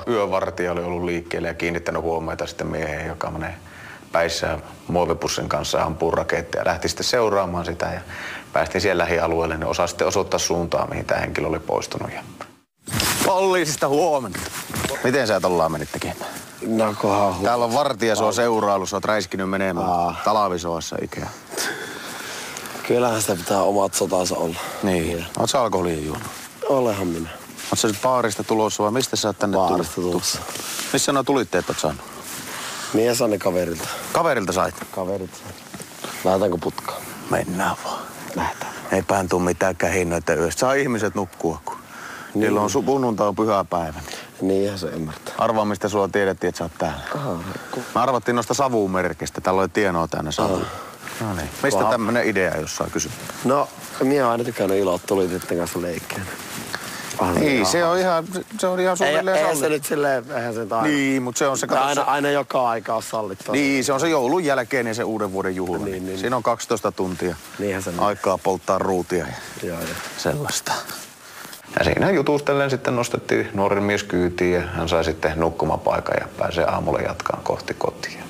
Yövartija oli ollut liikkeelle ja kiinnittänyt huomiota sitten mieheen, joka menee päissään muovipussin kanssa ampuu raketteja. Lähti sitten seuraamaan sitä ja päästiin siellä lähialueelle. Ne osasi sitten osoittaa suuntaa, mihin tämä henkilö oli poistunut. Poliisista huomenta. Miten sä ollaan menit tekemään? No kohan. Täällä on vartija sua seurailu, sä oot räiskinyt menemään talvisoassa ikään. Kyllähän sitä pitää omat sotansa olla. Niin. Oot sä alkoholia juonut? Olehan minä. Oot sä nyt baarista tulossa vai mistä sä oot tänne tullut? Baarista tulossa. Missä nuo tulitteet oot saanut? Minä sain ne kaverilta. Kaverilta sait? Kaverilta sain. Lähdetäänkö putkaan? Mennään vaan. Lähdetään. Eipään tuu mitään kähinöitä yöstä. Saa ihmiset nukkua, kun niillä on sunnuntai on pyhä päivä. Niinhän se ymmärtää. Arvaa, mistä sulla tiedettiin, että sä oot täällä. Me arvattiin noista savumerkistä. Täällä oli tienoa tänne savu. No niin. Mistä tämmönen idea, jos saa kysyä? No, minä oon aina tykännyt ilot tulitteiden kanssa leikkeen. Niin, se on ihan suunnilleen eihän se nyt silleen, eihän se aina. Niin, mutta se on se Aina joka aika on sallittua. Niin, se on se joulun jälkeen ja se uuden vuoden juhla. Niin. Siinä on 12 tuntia aikaa polttaa ruutia ja sellaista. Ja siinä jutustellen sitten nostettiin nuori mies kyytiin ja hän sai sitten nukkumapaikan ja pääsee aamulla jatkaan kohti kotia.